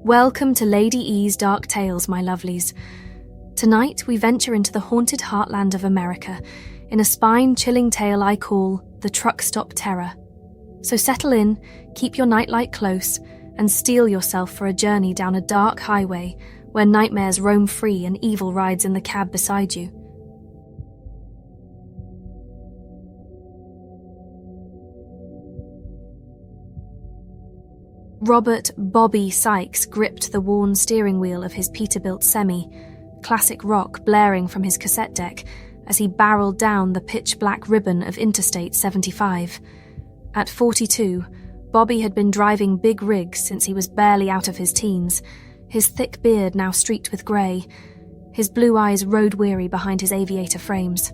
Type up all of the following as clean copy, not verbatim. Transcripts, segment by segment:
Welcome to Lady E's Dark Tales, my lovelies. Tonight we venture into the haunted heartland of America in a spine-chilling tale I call The Truck Stop Terror. So settle in, keep your nightlight close, and steel yourself for a journey down a dark highway where nightmares roam free and evil rides in the cab beside you. Robert Bobby Sykes gripped the worn steering wheel of his Peterbilt semi, classic rock blaring from his cassette deck as he barreled down the pitch-black ribbon of Interstate 75. At 42, Bobby had been driving big rigs since he was barely out of his teens, his thick beard now streaked with grey, his blue eyes road-weary behind his aviator frames.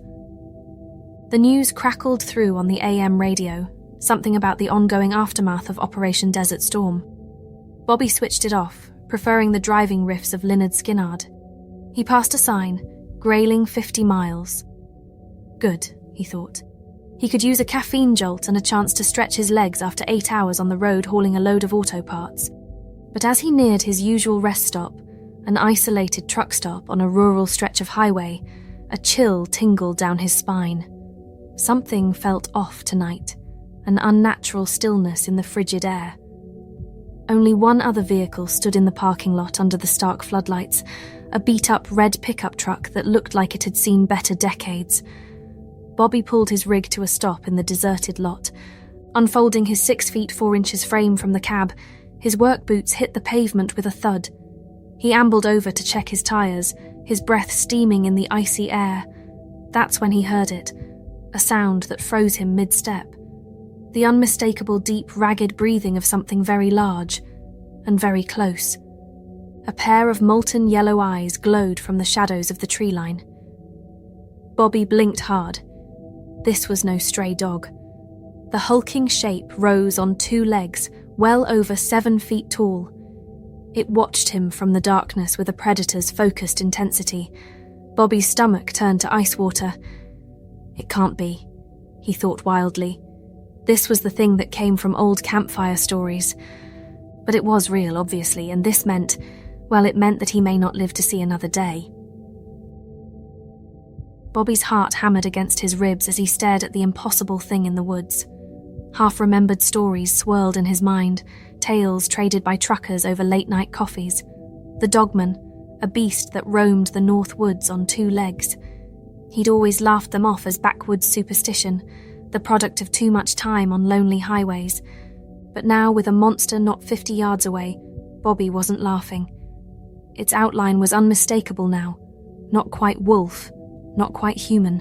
The news crackled through on the AM radio, something about the ongoing aftermath of Operation Desert Storm. Bobby switched it off, preferring the driving riffs of Lynyrd Skynyrd. He passed a sign, Grayling 50 miles. Good, he thought. He could use a caffeine jolt and a chance to stretch his legs after 8 hours on the road hauling a load of auto parts. But as he neared his usual rest stop, an isolated truck stop on a rural stretch of highway, a chill tingled down his spine. Something felt off tonight. An unnatural stillness in the frigid air. Only one other vehicle stood in the parking lot under the stark floodlights, a beat-up red pickup truck that looked like it had seen better decades. Bobby pulled his rig to a stop in the deserted lot. Unfolding his 6 feet 4 inches frame from the cab, his work boots hit the pavement with a thud. He ambled over to check his tires, his breath steaming in the icy air. That's when he heard it, a sound that froze him mid-step. The unmistakable deep, ragged breathing of something very large and very close. A pair of molten yellow eyes glowed from the shadows of the tree line. Bobby blinked hard. This was no stray dog. The hulking shape rose on 2 legs, well over 7 feet tall. It watched him from the darkness with a predator's focused intensity. Bobby's stomach turned to ice water. It can't be, he thought wildly. This was the thing that came from old campfire stories. But it was real, obviously, and this meant, well, it meant that he may not live to see another day. Bobby's heart hammered against his ribs as he stared at the impossible thing in the woods. Half-remembered stories swirled in his mind, tales traded by truckers over late-night coffees. The dogman, a beast that roamed the north woods on 2 legs. He'd always laughed them off as backwoods superstition, the product of too much time on lonely highways. But now, with a monster not 50 yards away, Bobby wasn't laughing. Its outline was unmistakable now. Not quite wolf, not quite human.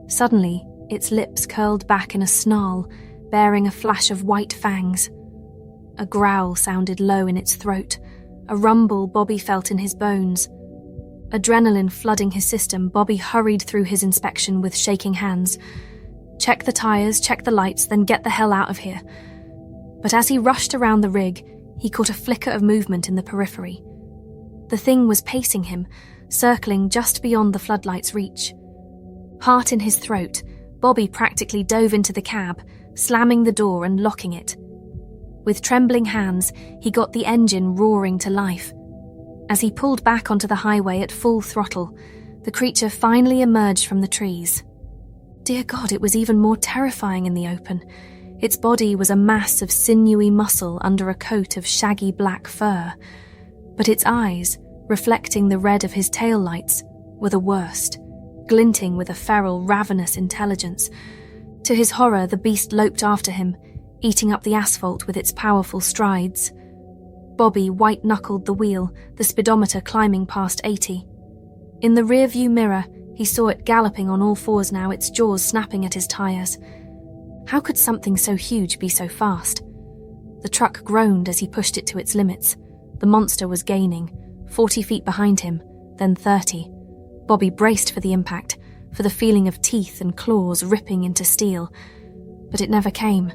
Suddenly, its lips curled back in a snarl, bearing a flash of white fangs. A growl sounded low in its throat, a rumble Bobby felt in his bones. Adrenaline flooding his system, Bobby hurried through his inspection with shaking hands. Check the tires, check the lights, then get the hell out of here. But as he rushed around the rig, he caught a flicker of movement in the periphery. The thing was pacing him, circling just beyond the floodlight's reach. Heart in his throat, Bobby practically dove into the cab, slamming the door and locking it. With trembling hands, he got the engine roaring to life. As he pulled back onto the highway at full throttle, the creature finally emerged from the trees. Dear God, it was even more terrifying in the open. Its body was a mass of sinewy muscle under a coat of shaggy black fur. But its eyes, reflecting the red of his taillights, were the worst, glinting with a feral, ravenous intelligence. To his horror, the beast loped after him, eating up the asphalt with its powerful strides. Bobby white-knuckled the wheel, the speedometer climbing past 80. In the rear-view mirror, he saw it galloping on all fours now, its jaws snapping at his tires. How could something so huge be so fast? The truck groaned as he pushed it to its limits. The monster was gaining, 40 feet behind him, then 30. Bobby braced for the impact, for the feeling of teeth and claws ripping into steel. But it never came.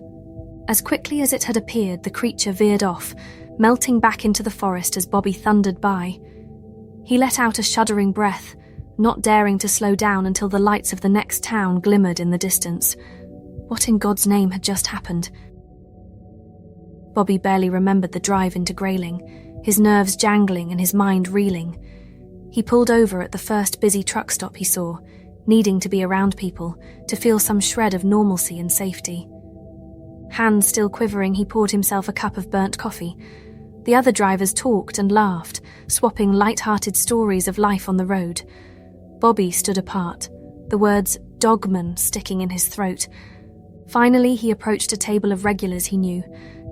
As quickly as it had appeared, the creature veered off, melting back into the forest as Bobby thundered by. He let out a shuddering breath, not daring to slow down until the lights of the next town glimmered in the distance. What in God's name had just happened? Bobby barely remembered the drive into Grayling, his nerves jangling and his mind reeling. He pulled over at the first busy truck stop he saw, needing to be around people, to feel some shred of normalcy and safety. Hands still quivering, he poured himself a cup of burnt coffee. The other drivers talked and laughed, swapping light-hearted stories of life on the road. Bobby stood apart, the words "dogman" sticking in his throat. Finally, he approached a table of regulars he knew,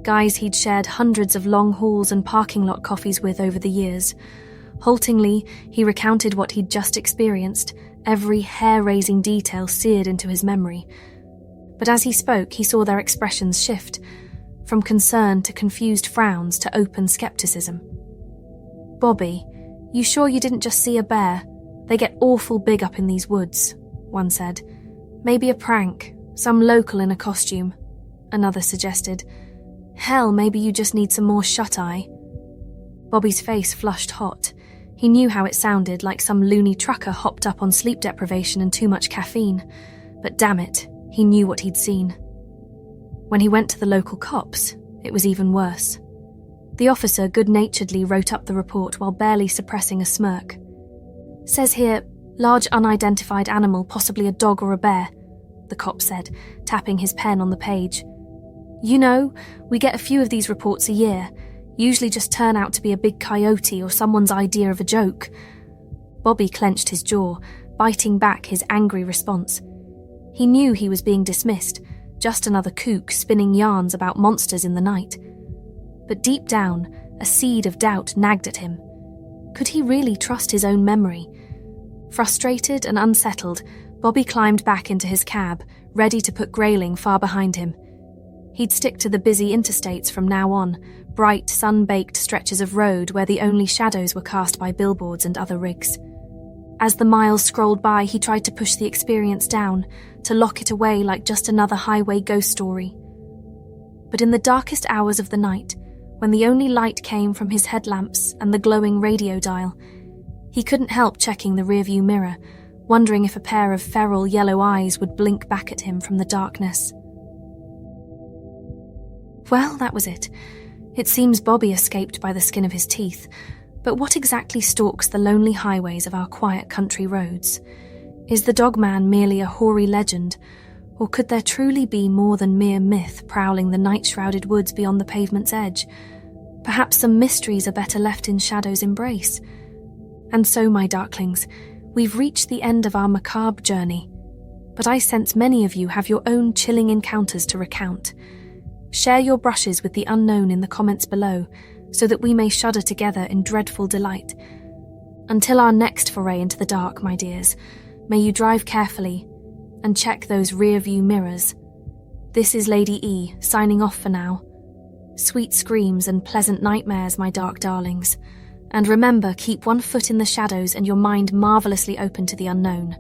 guys he'd shared hundreds of long hauls and parking lot coffees with over the years. Haltingly, he recounted what he'd just experienced, every hair-raising detail seared into his memory. But as he spoke, he saw their expressions shift, from concern to confused frowns to open skepticism. "Bobby, you sure you didn't just see a bear? They get awful big up in these woods," one said. "Maybe a prank, some local in a costume," another suggested. "Hell, maybe you just need some more shut-eye." Bobby's face flushed hot. He knew how it sounded, like some loony trucker hopped up on sleep deprivation and too much caffeine. But damn it, he knew what he'd seen. When he went to the local cops, it was even worse. The officer good-naturedly wrote up the report while barely suppressing a smirk. "Says here, large unidentified animal, possibly a dog or a bear," the cop said, tapping his pen on the page. "You know, we get a few of these reports a year. Usually just turn out to be a big coyote or someone's idea of a joke." Bobby clenched his jaw, biting back his angry response. He knew he was being dismissed, just another kook spinning yarns about monsters in the night. But deep down, a seed of doubt nagged at him. Could he really trust his own memory? Frustrated and unsettled, Bobby climbed back into his cab, ready to put Grayling far behind him. He'd stick to the busy interstates from now on, bright, sun-baked stretches of road where the only shadows were cast by billboards and other rigs. As the miles scrolled by, he tried to push the experience down, to lock it away like just another highway ghost story. But in the darkest hours of the night, when the only light came from his headlamps and the glowing radio dial, he couldn't help checking the rearview mirror, wondering if a pair of feral yellow eyes would blink back at him from the darkness. Well, that was it. It seems Bobby escaped by the skin of his teeth, but what exactly stalks the lonely highways of our quiet country roads? Is the dogman merely a hoary legend, or could there truly be more than mere myth prowling the night-shrouded woods beyond the pavement's edge? Perhaps some mysteries are better left in shadow's embrace. And so, my darklings, we've reached the end of our macabre journey, but I sense many of you have your own chilling encounters to recount. Share your brushes with the unknown in the comments below, so that we may shudder together in dreadful delight. Until our next foray into the dark, my dears, may you drive carefully and check those rear-view mirrors. This is Lady E, signing off for now. Sweet screams and pleasant nightmares, my dark darlings. And remember, keep one foot in the shadows and your mind marvellously open to the unknown.